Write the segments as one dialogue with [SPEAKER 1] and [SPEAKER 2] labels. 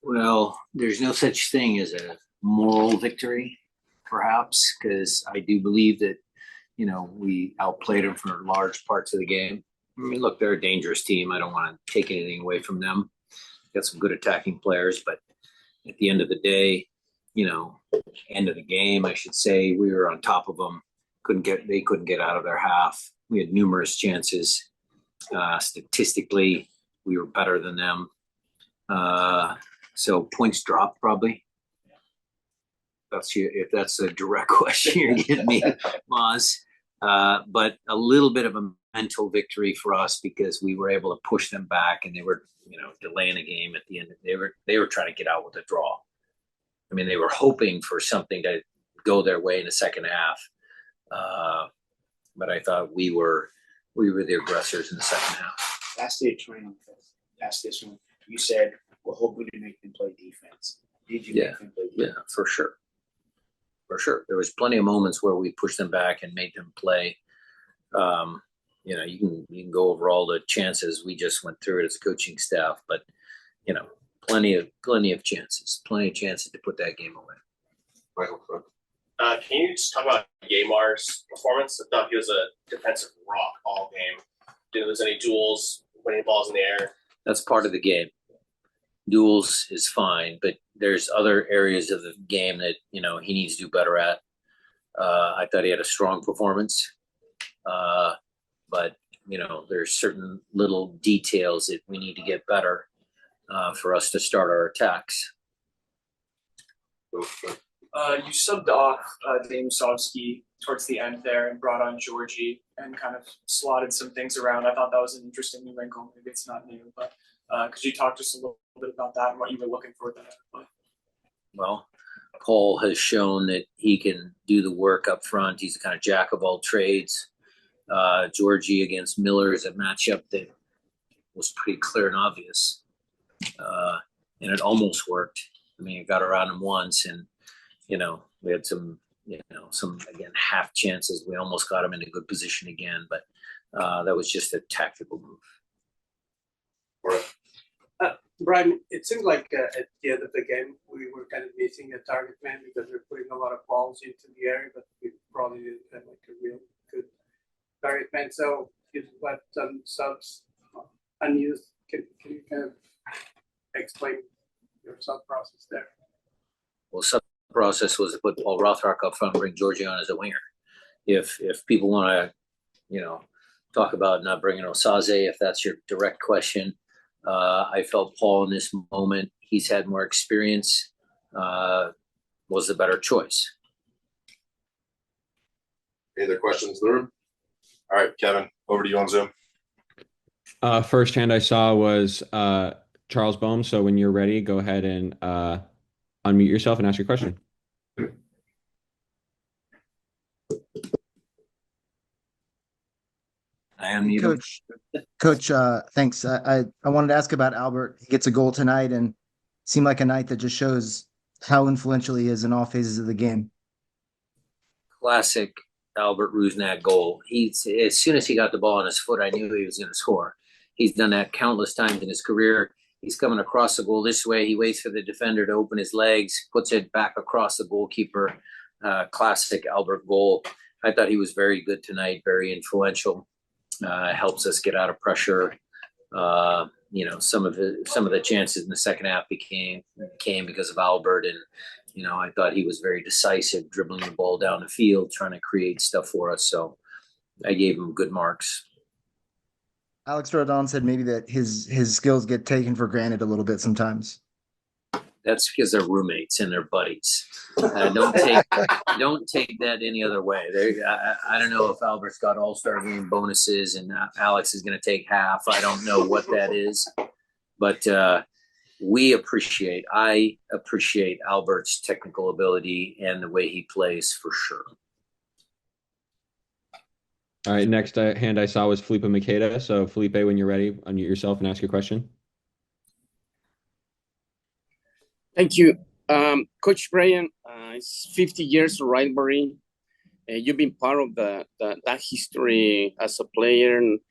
[SPEAKER 1] Well, there's no such thing as a moral victory, perhaps, because I do believe that, we outplayed them for large parts of the game. I mean, look, they're a dangerous team. I don't want to take anything away from them. Got some good attacking players, but at the end of the day, end of the game, I should say, we were on top of them. They couldn't get out of their half. We had numerous chances. Statistically, we were better than them. So points dropped probably. If that's a direct question you're getting me, Maz. But a little bit of a mental victory for us because we were able to push them back, and they were, delaying the game at the end. They were trying to get out with a draw. I mean, they were hoping for something to go their way in the second half. But I thought we were the aggressors in the second half.
[SPEAKER 2] Last day of training, last this one, you said we're hoping to make them play defense. Did you make them play defense?
[SPEAKER 1] Yeah, for sure. For sure. There was plenty of moments where we pushed them back and made them play. You can go over all the chances. We just went through it as a coaching staff, but plenty of chances to put that game away.
[SPEAKER 3] Michael Cook. Can you just talk about Yaymar's performance? I thought he was a defensive rock all game. Didn't lose any duels, winning balls in the air.
[SPEAKER 1] That's part of the game. Duels is fine, but there's other areas of the game that, he needs to do better at. I thought he had a strong performance. But, there's certain little details that we need to get better for us to start our attacks.
[SPEAKER 4] You subbed off Dave Musovski towards the end there and brought on Georgie and kind of slotted some things around. I thought that was an interesting new wrinkle. Maybe it's not new, but could you talk just a little bit about that and what you were looking for there?
[SPEAKER 1] Well, Paul has shown that he can do the work up front. He's the kind of jack of all trades. Georgie against Miller is a matchup that was pretty clear and obvious. And it almost worked. I mean, it got around him once, and, we had some again, half chances. We almost got him in a good position again, but that was just a tactical move.
[SPEAKER 5] Brian, it seemed like at the end of the game, we were kind of missing a target man because we're putting a lot of balls into the area, but we probably didn't have like a real good target man. So you left some subs unused. Can you kind of explain your sub process there?
[SPEAKER 1] Well, sub process was to put Paul Rothrock up front and bring Georgie on as a winger. If people want to, talk about not bringing Osaze, if that's your direct question, I felt Paul in this moment, he's had more experience, was the better choice.
[SPEAKER 3] Any other questions in the room? All right, Kevin, over to you on Zoom.
[SPEAKER 6] First hand I saw was Charles Bohm. So when you're ready, go ahead and unmute yourself and ask your question.
[SPEAKER 1] I am
[SPEAKER 7] Coach, thanks. I wanted to ask about Albert. He gets a goal tonight and seemed like a night that just shows how influential he is in all phases of the game.
[SPEAKER 1] Classic Albert Rusnak goal. As soon as he got the ball on his foot, I knew he was going to score. He's done that countless times in his career. He's coming across the goal this way. He waits for the defender to open his legs, puts it back across the goalkeeper. Classic Albert goal. I thought he was very good tonight, very influential. Helps us get out of pressure. Some of the chances in the second half came because of Albert, and I thought he was very decisive, dribbling the ball down the field, trying to create stuff for us. So I gave him good marks.
[SPEAKER 7] Alex Rodon said maybe that his skills get taken for granted a little bit sometimes.
[SPEAKER 1] That's because they're roommates and they're buddies. Don't take that any other way. I don't know if Albert's got all-star game bonuses and Alex is going to take half. I don't know what that is, but I appreciate Albert's technical ability and the way he plays for sure.
[SPEAKER 6] All right, next hand I saw was Felipe Makeda. So Felipe, when you're ready, unmute yourself and ask your question.
[SPEAKER 8] Thank you. Coach Brian, it's 50 years of rivalry. You've been part of that history as a player and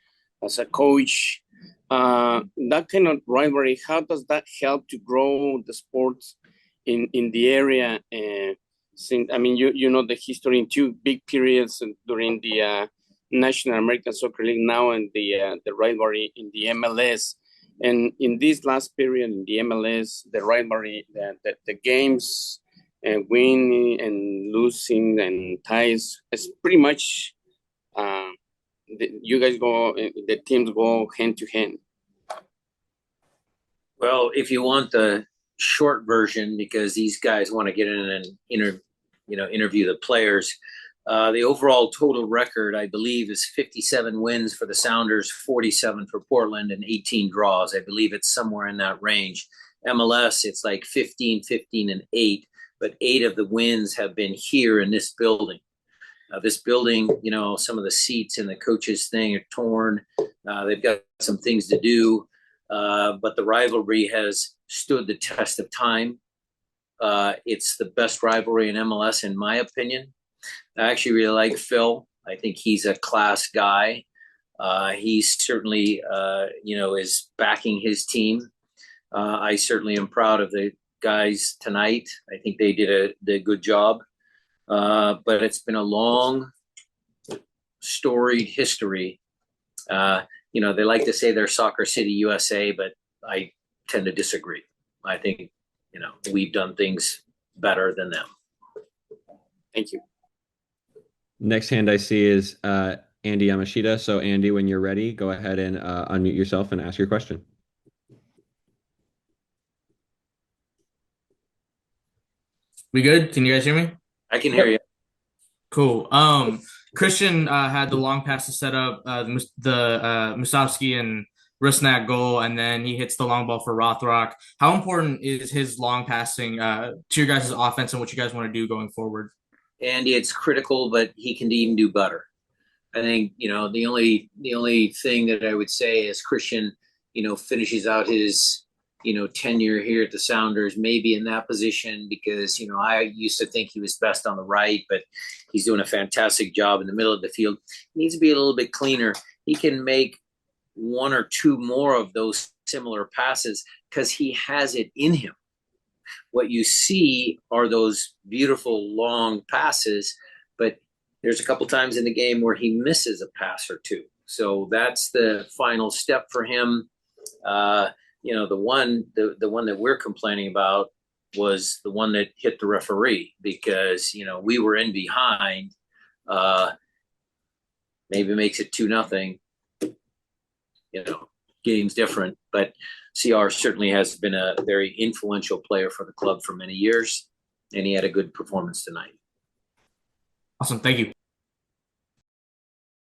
[SPEAKER 8] as a coach. that kind of rivalry, how does that help to grow the sports in the area? Since I mean, you know the history in two big periods during the National American Soccer League now and the rivalry in the MLS. And in this last period in the MLS, the rivalry, the games and winning and losing and ties, it's pretty much you guys go, the teams go hand to hand.
[SPEAKER 1] Well, if you want the short version, because these guys want to get in and interview the players, the overall total record, I believe, is 57 wins for the Sounders, 47 for Portland, and 18 draws. I believe it's somewhere in that range. MLS, it's like 15, 15, and 8, but 8 of the wins have been here in this building. This building, some of the seats in the coaches' thing are torn. They've got some things to do, but the rivalry has stood the test of time. It's the best rivalry in MLS, in my opinion. I actually really like Phil. I think he's a class guy. He certainly, is backing his team. I certainly am proud of the guys tonight. I think they did a good job. But it's been a long, storied history. They like to say they're Soccer City, USA, but I tend to disagree. I think, we've done things better than them.
[SPEAKER 8] Thank you.
[SPEAKER 6] Next hand I see is Andy Yamashita. So Andy, when you're ready, go ahead and unmute yourself and ask your question.
[SPEAKER 9] We good? Can you guys hear me?
[SPEAKER 1] I can hear you.
[SPEAKER 9] Cool. Christian had the long pass to set up the Musovski and Rusnak goal, and then he hits the long ball for Rothrock. How important is his long passing to your guys' offense and what you guys want to do going forward?
[SPEAKER 1] Andy, it's critical, but he can even do better. I think, the only thing that I would say is Christian, finishes out his, tenure here at the Sounders, maybe in that position, because, I used to think he was best on the right, but he's doing a fantastic job in the middle of the field. He needs to be a little bit cleaner. He can make one or two more of those similar passes because he has it in him. What you see are those beautiful long passes, but there's a couple times in the game where he misses a pass or two. So that's the final step for him. The one that we're complaining about was the one that hit the referee because, we were in behind. Maybe makes it 2-0. Game's different, but CR certainly has been a very influential player for the club for many years, and he had a good performance tonight.
[SPEAKER 9] Awesome. Thank you.